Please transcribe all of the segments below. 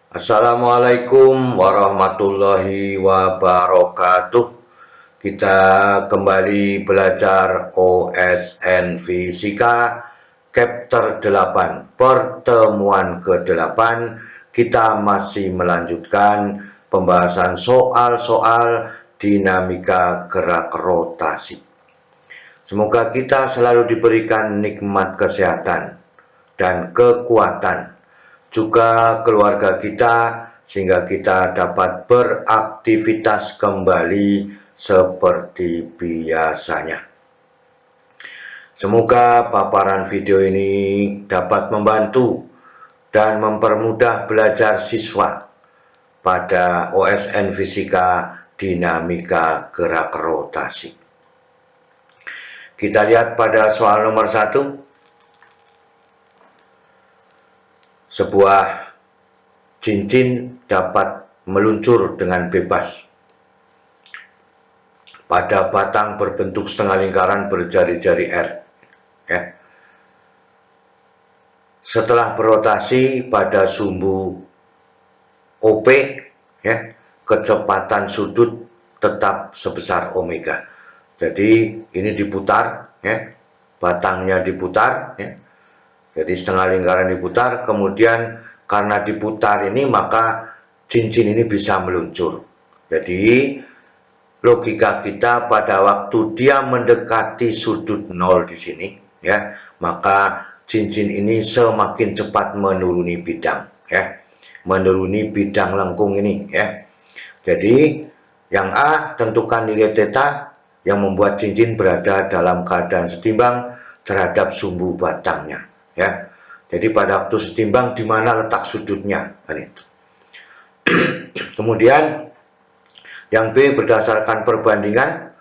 Assalamualaikum warahmatullahi wabarakatuh. Kita kembali belajar OSN Fisika Chapter 8, pertemuan ke-8. Kita masih melanjutkan pembahasan soal-soal dinamika gerak rotasi. Semoga kita selalu diberikan nikmat kesehatan dan kekuatan, juga keluarga kita, sehingga kita dapat beraktivitas kembali seperti biasanya. Semoga paparan video ini dapat membantu dan mempermudah belajar siswa pada OSN Fisika Dinamika Gerak Rotasi. Kita lihat pada soal nomor 1. Sebuah cincin dapat meluncur dengan bebas pada batang berbentuk setengah lingkaran berjari-jari R. Setelah berotasi pada sumbu OP, kecepatan sudut tetap sebesar omega. Jadi ini diputar, batangnya diputar, jadi setengah lingkaran diputar, kemudian karena diputar ini maka cincin ini bisa meluncur. Jadi logika kita pada waktu dia mendekati sudut 0 di sini, maka cincin ini semakin cepat menuruni bidang, menuruni bidang lengkung ini, Jadi yang A, tentukan nilai theta yang membuat cincin berada dalam keadaan setimbang terhadap sumbu batangnya. Jadi pada waktu setimbang di mana letak sudutnya, kan itu. Kemudian yang B, berdasarkan perbandingan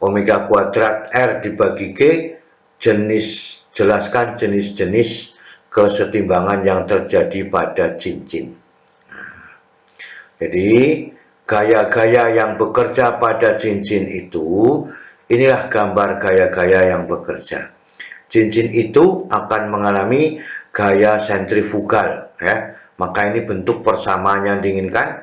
omega kuadrat R dibagi G, jelaskan jenis-jenis kesetimbangan yang terjadi pada cincin. Jadi gaya-gaya yang bekerja pada cincin itu, inilah gambar gaya-gaya yang bekerja. Cincin itu akan mengalami gaya sentrifugal, maka ini bentuk persamaan yang diinginkan,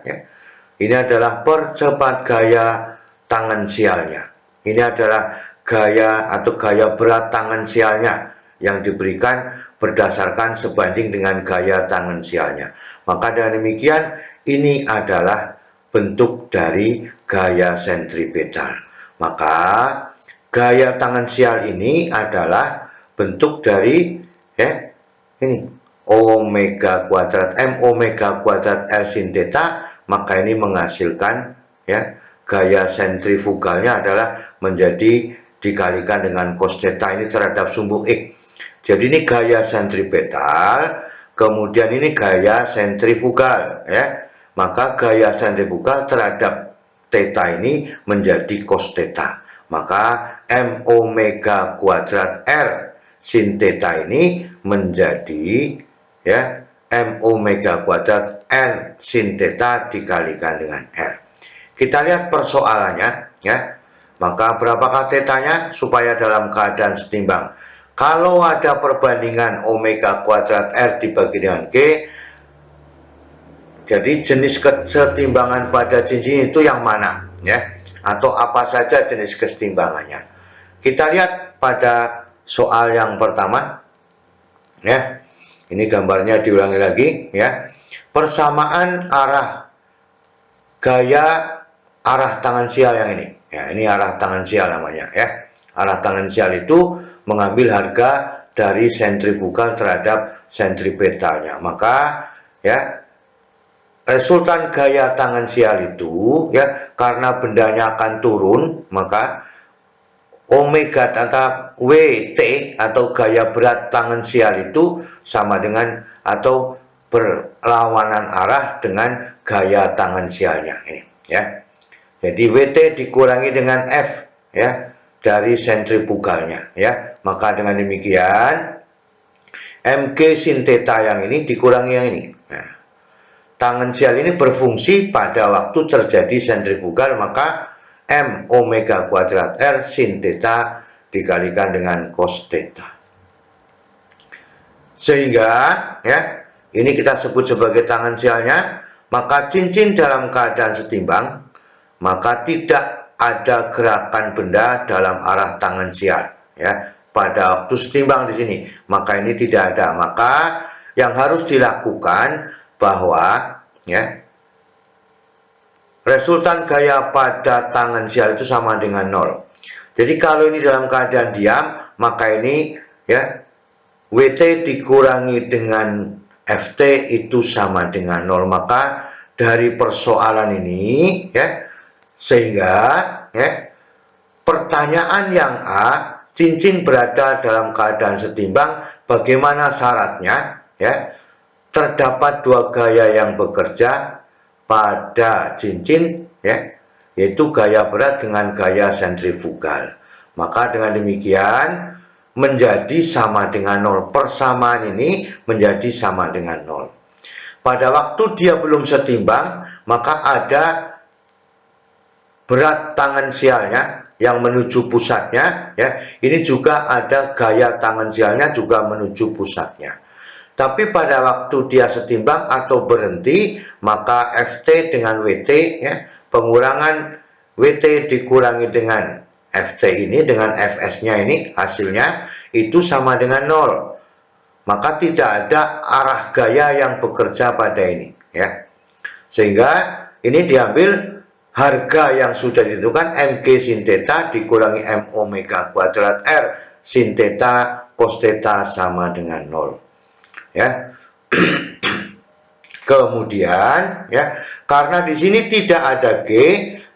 Ini adalah percepat gaya tangensialnya. Ini adalah gaya atau gaya berat tangensialnya yang diberikan berdasarkan sebanding dengan gaya tangensialnya. Maka dengan demikian ini adalah bentuk dari gaya sentripetal. Maka gaya tangensial ini adalah bentuk dari ini omega kuadrat M omega kuadrat L sin theta, maka ini menghasilkan gaya sentrifugalnya adalah menjadi dikalikan dengan cos theta ini terhadap sumbu X. Jadi ini gaya sentripetal, kemudian ini gaya sentrifugal, maka gaya sentrifugal terhadap theta ini menjadi cos theta. Maka M omega kuadrat R sin theta ini menjadi M omega kuadrat N sin theta dikalikan dengan R. Kita lihat persoalannya, Maka berapakah tetanya supaya dalam keadaan setimbang? Kalau ada perbandingan omega kuadrat R dibagi dengan G, jadi jenis kesetimbangan pada cincin itu yang mana, Atau apa saja jenis kesetimbangannya? Kita lihat pada soal yang pertama, Ini gambarnya diulangi lagi, Persamaan arah gaya arah tangensial yang ini. Ini arah tangensial namanya, Arah tangensial itu mengambil harga dari sentrifugal terhadap sentripetalnya. Maka resultan gaya tangensial itu karena bendanya akan turun, maka omega tetap WT atau gaya berat tangensial itu sama dengan atau berlawanan arah dengan gaya tangensialnya ini, Jadi WT dikurangi dengan F, dari sentrifugalnya, Maka dengan demikian MG sin theta yang ini dikurangi yang ini. Tangensial ini berfungsi pada waktu terjadi sentrifugal, maka M omega kuadrat R sin theta dikalikan dengan cos theta. Sehingga ini kita sebut sebagai tangensialnya, maka cincin dalam keadaan setimbang, maka tidak ada gerakan benda dalam arah tangan sial, ya. Pada waktu setimbang di sini, maka ini tidak ada. Maka yang harus dilakukan bahwa, ya, resultan gaya pada tangan sial itu sama dengan 0. Jadi kalau ini dalam keadaan diam, maka ini, ya, WT dikurangi dengan FT itu sama dengan 0. Maka dari persoalan ini, ya, sehingga, ya, pertanyaan yang A, cincin berada dalam keadaan setimbang, bagaimana syaratnya, ya? Terdapat dua gaya yang bekerja pada cincin, ya, yaitu gaya berat dengan gaya sentrifugal. Maka dengan demikian menjadi sama dengan 0. Persamaan ini menjadi sama dengan 0. Pada waktu dia belum setimbang, maka ada berat tangan sialnya yang menuju pusatnya, ya. Ini juga ada gaya tangan sialnya juga menuju pusatnya. Tapi pada waktu dia setimbang atau berhenti, maka FT dengan WT, ya, pengurangan WT dikurangi dengan FT ini, dengan FS-nya ini, hasilnya itu sama dengan 0. Maka tidak ada arah gaya yang bekerja pada ini, ya. Sehingga ini diambil harga yang sudah ditentukan mg sin theta dikurangi m omega kuadrat r sin theta cos theta sama dengan 0, ya. Kemudian, ya, karena di sini tidak ada G,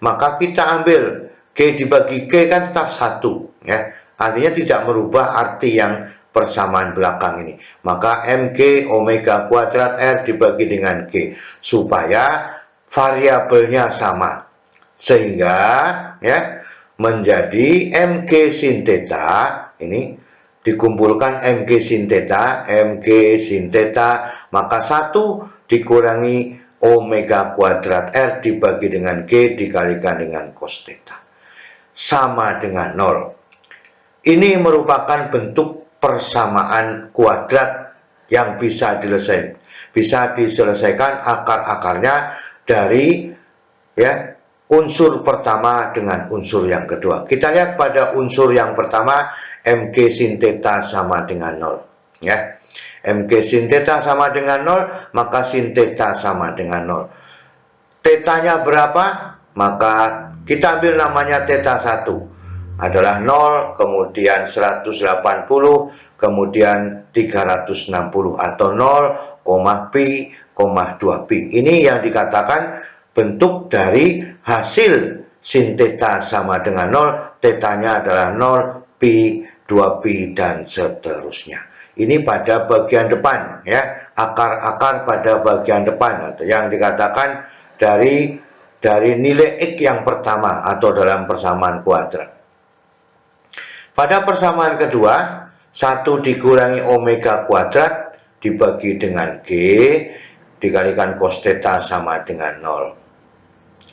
maka kita ambil G dibagi G kan tetap 1, ya. Artinya tidak merubah arti yang persamaan belakang ini. Maka mg omega kuadrat r dibagi dengan G supaya variabelnya sama. Sehingga, ya, menjadi mg sin theta ini dikumpulkan mg sin theta, maka 1 dikurangi omega kuadrat r dibagi dengan G dikalikan dengan cos theta sama dengan 0. Ini merupakan bentuk persamaan kuadrat yang bisa diselesaikan akar-akarnya dari, ya, unsur pertama dengan unsur yang kedua. Kita lihat pada unsur yang pertama, mg sin theta sama dengan 0, ya. Mg sin theta sama dengan 0, maka sin theta sama dengan 0. Tetanya berapa? Maka kita ambil namanya theta 1 adalah 0, kemudian 180, kemudian 360 atau 0, pi, 2 pi. Ini yang dikatakan bentuk dari hasil sin theta sama dengan 0, tetanya adalah 0, pi, 2 pi, dan seterusnya. Ini pada bagian depan, ya, akar-akar pada bagian depan, atau yang dikatakan dari nilai X yang pertama atau dalam persamaan kuadrat. Pada persamaan kedua, 1 dikurangi omega kuadrat dibagi dengan G dikalikan cos theta sama dengan 0.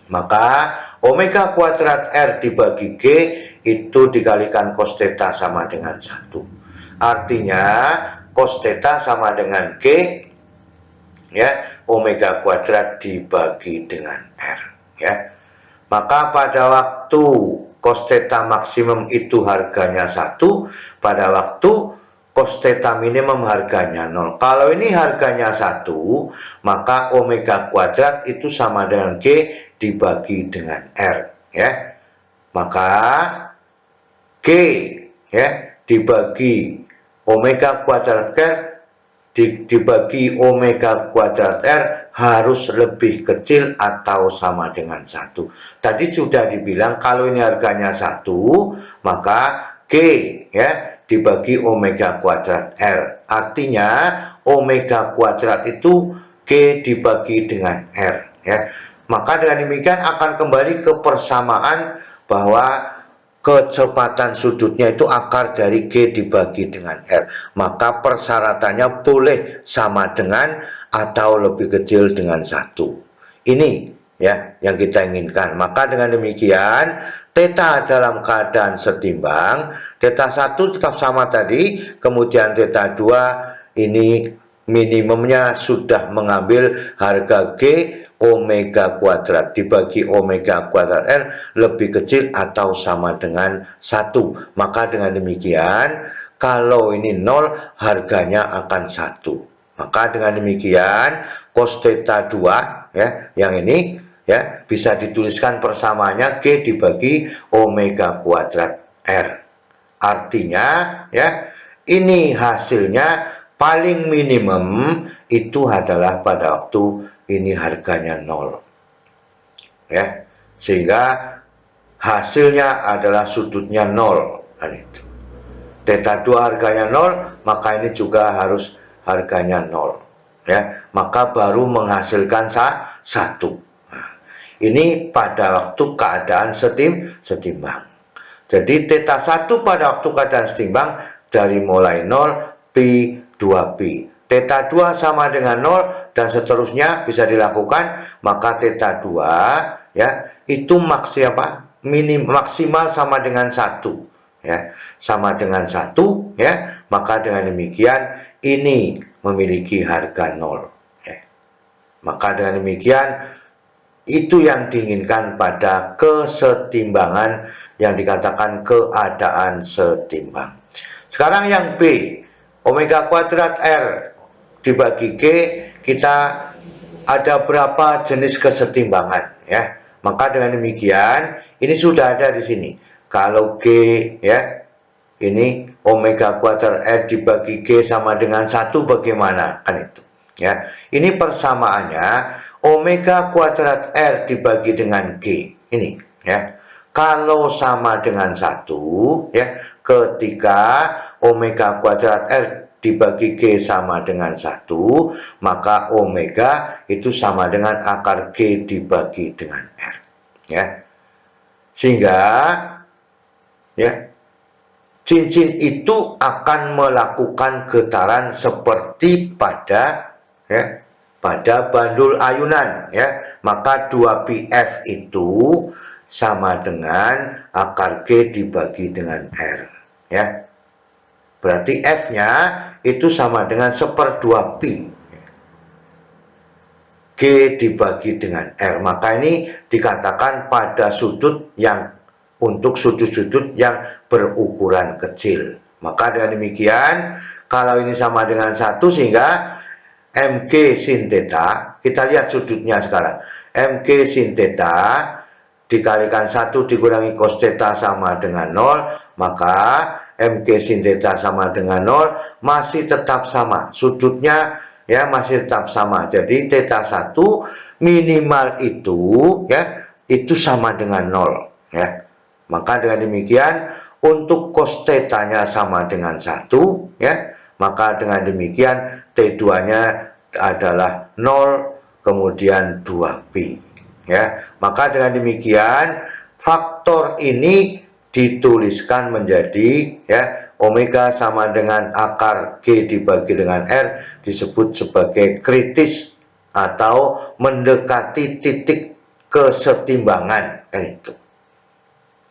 Maka omega kuadrat R dibagi G itu dikalikan cos theta sama dengan 1. Artinya cos theta sama dengan G, ya, omega kuadrat dibagi dengan R, ya. Maka pada waktu cos theta maksimum itu harganya 1, pada waktu cos theta minimum harganya 0. Kalau ini harganya 1, maka omega kuadrat itu sama dengan G dibagi dengan R, ya. Maka G, ya, dibagi omega kuadrat R dibagi omega kuadrat R harus lebih kecil atau sama dengan 1. Tadi sudah dibilang kalau ini harganya 1, maka G, ya, dibagi omega kuadrat R. Artinya omega kuadrat itu G dibagi dengan R, ya. Maka dengan demikian akan kembali ke persamaan bahwa kecepatan sudutnya itu akar dari G dibagi dengan R. Maka persyaratannya boleh sama dengan atau lebih kecil dengan 1. Ini, ya, yang kita inginkan. Maka dengan demikian theta dalam keadaan setimbang, theta 1 tetap sama tadi, kemudian theta 2 ini minimumnya sudah mengambil harga G omega kuadrat dibagi omega kuadrat R lebih kecil atau sama dengan 1. Maka dengan demikian, kalau ini 0, harganya akan 1. Maka dengan demikian, cos theta 2, ya, yang ini, ya, bisa dituliskan persamaannya G dibagi omega kuadrat R. Artinya, ya, ini hasilnya paling minimum itu adalah pada waktu ini harganya 0. Ya, sehingga hasilnya adalah sudutnya 0. Kan itu. Theta 2 harganya 0, maka ini juga harus harganya 0. Ya, maka baru menghasilkan 1. Nah, ini pada waktu keadaan setimbang. Jadi theta 1 pada waktu keadaan setimbang dari mulai 0, pi, 2pi. Theta 2 sama dengan 0 dan seterusnya bisa dilakukan, maka theta 2, ya, itu maksimal sama dengan 1. Ya, sama dengan 1, ya, maka dengan demikian ini memiliki harga 0. Ya. Maka dengan demikian itu yang diinginkan pada kesetimbangan yang dikatakan keadaan setimbang. Sekarang yang B, omega kuadrat R dibagi G, kita ada berapa jenis kesetimbangan, ya. Maka dengan demikian ini sudah ada di sini. Kalau G, ya, ini omega kuadrat R dibagi G sama dengan 1, bagaimana? Kan itu. Ya, ini persamaannya omega kuadrat R dibagi dengan G. Ini, ya. Kalau sama dengan 1, ya, ketika omega kuadrat R dibagi G sama dengan 1, maka omega itu sama dengan akar G dibagi dengan R. Ya. Sehingga, ya, cincin itu akan melakukan getaran seperti pada, ya, pada bandul ayunan, ya. Maka 2πf itu sama dengan akar G dibagi dengan R, ya. Berarti F-nya itu sama dengan 1/2pi G dibagi dengan R. Maka ini dikatakan pada sudut yang, untuk sudut-sudut yang berukuran kecil. Maka dengan demikian, kalau ini sama dengan 1, sehingga mg sin theta, kita lihat sudutnya sekarang. Mg sin theta dikalikan 1 dikurangi cos theta sama dengan 0, maka mg sin theta sama dengan 0, masih tetap sama. Sudutnya, ya, masih tetap sama. Jadi theta 1 minimal itu, ya, itu sama dengan 0, ya. Maka dengan demikian untuk cos theta-nya sama dengan 1, ya, maka dengan demikian T2-nya adalah 0 kemudian 2pi, ya. Maka dengan demikian faktor ini dituliskan menjadi, ya, omega sama dengan akar G dibagi dengan R, disebut sebagai kritis atau mendekati titik kesetimbangan, kan itu.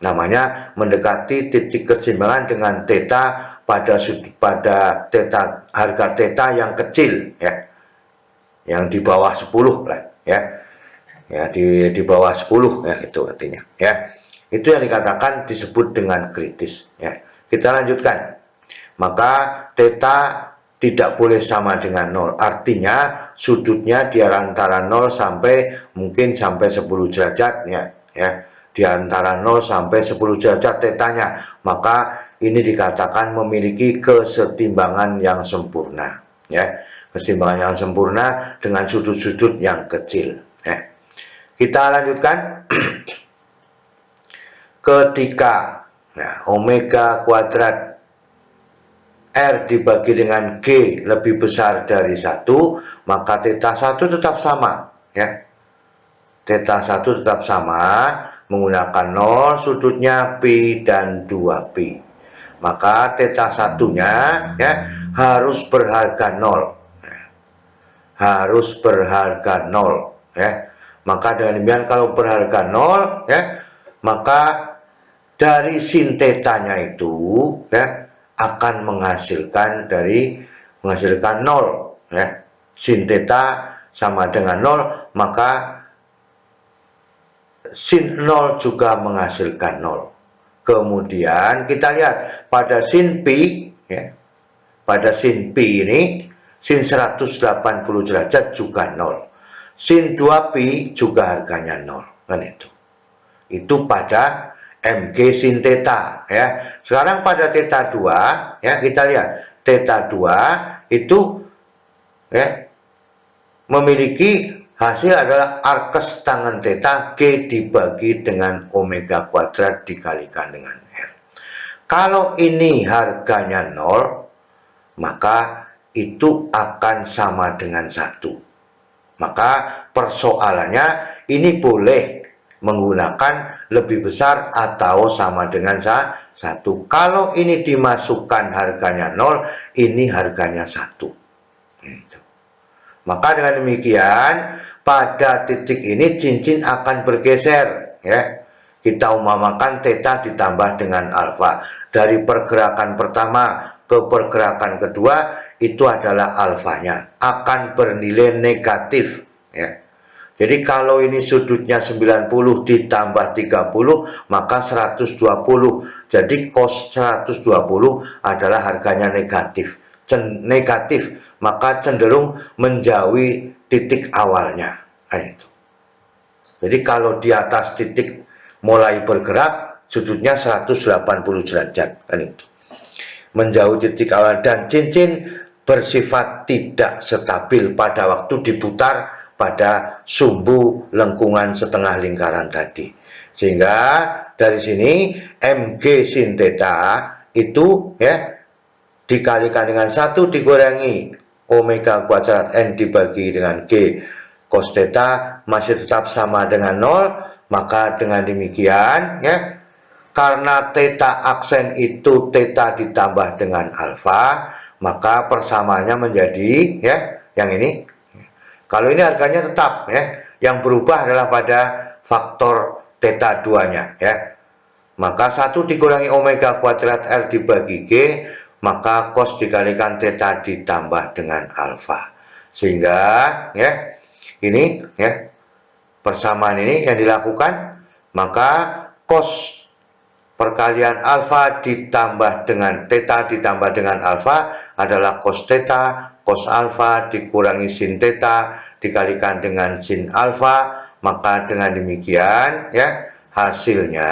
Namanya mendekati titik keseimbangan dengan theta pada theta, harga theta yang kecil, ya, yang di bawah 10 lah, ya, ya, di bawah 10, ya, itu artinya, ya. Itu yang dikatakan disebut dengan kritis, ya. Kita lanjutkan. Maka theta tidak boleh sama dengan 0. Artinya sudutnya di antara 0 sampai mungkin sampai 10 derajat, ya. Di antara 0 sampai 10 derajat tetanya, maka ini dikatakan memiliki kesetimbangan yang sempurna, ya. Kesetimbangan yang sempurna dengan sudut-sudut yang kecil, ya. Kita lanjutkan. Ketika, ya, omega kuadrat R dibagi dengan G lebih besar dari 1, maka theta 1 tetap sama, ya. Theta 1 tetap sama, menggunakan 0, sudutnya pi dan 2pi. Maka theta 1-nya, ya, harus berharga 0. Ya. Harus berharga 0, ya. Maka dengan demikian kalau berharga 0, ya, maka dari sin theta-nya itu, ya, akan menghasilkan 0, ya. Sin theta sama dengan 0, maka sin 0 juga menghasilkan 0. Kemudian kita lihat pada sin pi, ya, pada sin pi ini sin 180 derajat juga 0. Sin 2pi juga harganya 0. Kan itu. Itu pada mg sin theta, ya. Sekarang pada theta 2, ya, kita lihat theta 2 itu, ya, memiliki hasil adalah arkes tangen theta G dibagi dengan omega kuadrat dikalikan dengan R. Kalau ini harganya 0, maka itu akan sama dengan 1. Maka persoalannya ini boleh menggunakan lebih besar atau sama dengan 1. Kalau ini dimasukkan harganya 0, ini harganya 1. Maka dengan demikian pada titik ini cincin akan bergeser, ya. Kita umpamakan theta ditambah dengan alfa. Dari pergerakan pertama ke pergerakan kedua itu adalah alfanya akan bernilai negatif, ya. Jadi kalau ini sudutnya 90 ditambah 30 maka 120. Jadi cos 120 adalah harganya negatif. Negatif, maka cenderung menjauhi titik awalnya. Nah, itu. Jadi kalau di atas titik mulai bergerak sudutnya 180 derajat, kan itu. Menjauh titik awal dan cincin bersifat tidak stabil pada waktu diputar pada sumbu lengkungan setengah lingkaran tadi. Sehingga dari sini mg sin theta itu, ya, dikalikan dengan 1 dikurangi omega kuadrat n dibagi dengan g cos theta masih tetap sama dengan 0. Maka dengan demikian, ya, karena theta aksen itu theta ditambah dengan alfa, maka persamaannya menjadi, ya, yang ini. Kalau ini harganya tetap, ya, yang berubah adalah pada faktor theta 2-nya, ya. Maka 1 dikurangi omega kuadrat R dibagi G, maka cos dikalikan theta ditambah dengan alfa. Sehingga, ya, ini, ya, persamaan ini yang dilakukan, maka cos perkalian alfa ditambah dengan theta ditambah dengan alfa adalah cos theta, cos alfa dikurangi sin theta dikalikan dengan sin alfa. Maka dengan demikian, ya, hasilnya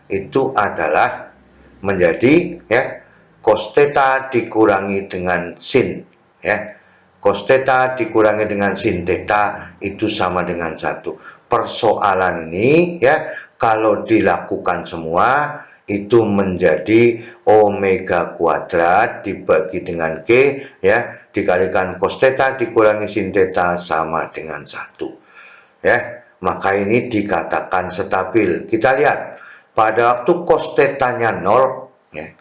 itu adalah menjadi, ya, cos theta dikurangi dengan sin, ya, cos theta dikurangi dengan sin theta itu sama dengan 1. Persoalan ini, ya, kalau dilakukan semua itu menjadi omega kuadrat dibagi dengan G, ya, dikalikan cos theta dikurangi sin theta sama dengan 1, ya. Maka ini dikatakan stabil. Kita lihat pada waktu cos theta-nya 0, ya,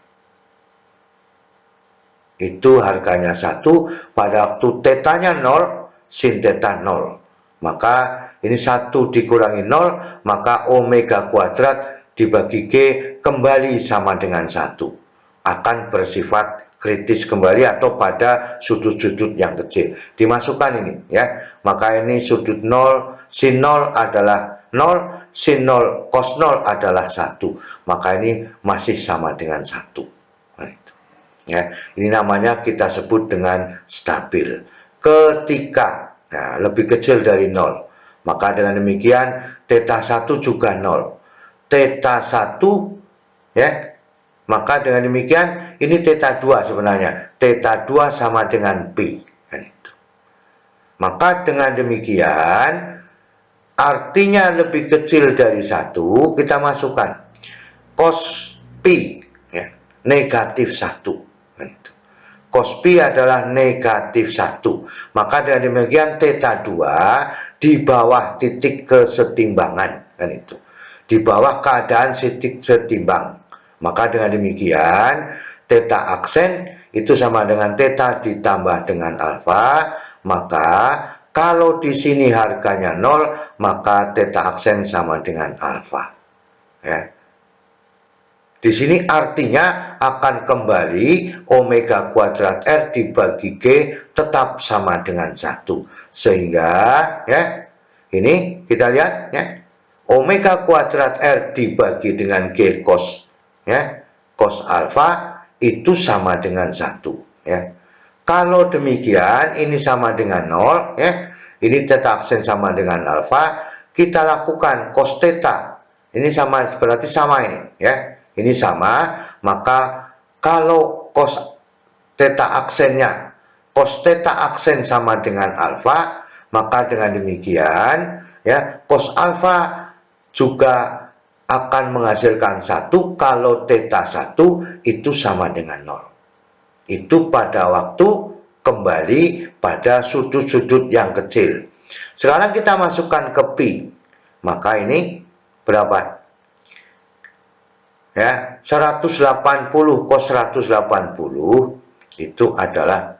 itu harganya 1. Pada waktu theta-nya 0, sin theta 0. Maka ini 1 dikurangi 0, maka omega kuadrat dibagi G kembali sama dengan 1. Akan bersifat kritis kembali atau pada sudut-sudut yang kecil. Dimasukkan ini, ya. Maka ini sudut 0, sin 0 adalah 0, sin 0, cos 0 adalah 1. Maka ini masih sama dengan 1. Nah, itu. Ya, ini namanya kita sebut dengan stabil. Ketika, nah, lebih kecil dari 0, maka dengan demikian theta 1 juga 0. Theta 1, ya, maka dengan demikian ini theta 2 sebenarnya. Theta 2 sama dengan pi, kan itu. Maka dengan demikian artinya lebih kecil dari 1, kita masukkan cos pi, ya, negatif 1. Cos pi adalah negatif 1. Maka dengan demikian theta 2 di bawah titik kesetimbangan, kan itu. Di bawah keadaan titik setimbang. Maka dengan demikian theta aksen itu sama dengan theta ditambah dengan alfa. Maka kalau di sini harganya 0, maka theta aksen sama dengan alfa, ya. Di sini artinya akan kembali omega kuadrat R dibagi G tetap sama dengan 1. Sehingga, ya, ini kita lihat, ya, omega kuadrat R dibagi dengan G cos, ya, cos alfa itu sama dengan 1, ya. Kalau demikian ini sama dengan 0, ya. Ini theta aksen sama dengan alfa, kita lakukan cos theta. Ini sama, berarti sama ini, ya. Ini sama, maka kalau cos theta aksennya, cos theta aksen sama dengan alfa, maka dengan demikian, ya, cos alfa juga akan menghasilkan 1 kalau theta 1 itu sama dengan 0. Itu pada waktu kembali pada sudut-sudut yang kecil. Sekarang kita masukkan ke pi. Maka ini berapa? Ya, 180 cos 180 itu adalah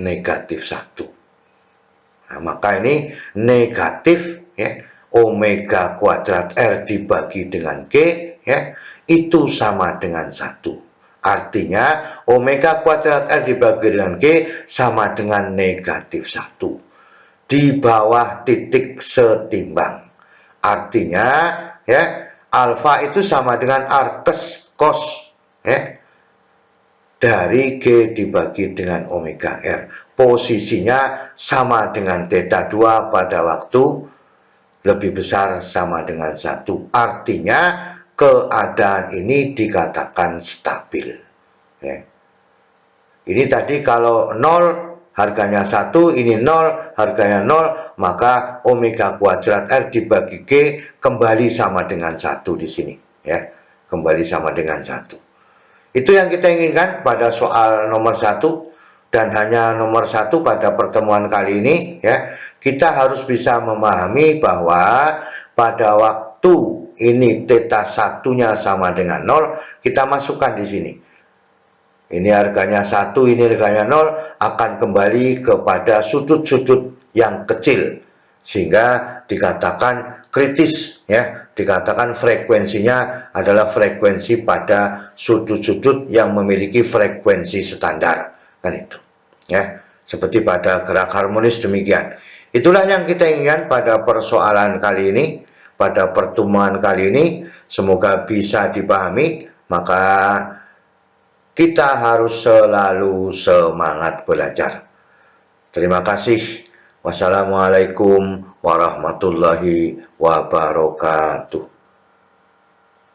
negatif 1. Nah, maka ini negatif, ya, omega kuadrat R dibagi dengan G, ya, itu sama dengan 1. Artinya omega kuadrat R dibagi dengan G sama dengan negatif 1. Di bawah titik setimbang. Artinya, ya, alfa itu sama dengan arkes cos, ya, dari G dibagi dengan omega R. Posisinya sama dengan theta 2 pada waktu lebih besar sama dengan 1. Artinya keadaan ini dikatakan stabil, ya. Ini tadi kalau 0 harganya 1, ini 0 harganya 0, maka omega kuadrat R dibagi G kembali sama dengan 1 di sini, ya. Kembali sama dengan 1. Itu yang kita inginkan pada soal nomor 1, dan hanya nomor 1 pada pertemuan kali ini, ya. Kita harus bisa memahami bahwa pada waktu ini theta 1-nya sama dengan 0, kita masukkan di sini. Ini harganya 1, ini harganya 0, akan kembali kepada sudut-sudut yang kecil, sehingga dikatakan kritis, ya. Dikatakan frekuensinya adalah frekuensi pada sudut-sudut yang memiliki frekuensi standar, kan itu, ya. Seperti pada gerak harmonis demikian. Itulah yang kita inginkan pada persoalan kali ini, pada pertemuan kali ini. Semoga bisa dipahami. Maka kita harus selalu semangat belajar. Terima kasih. Wassalamualaikum warahmatullahi wabarakatuh.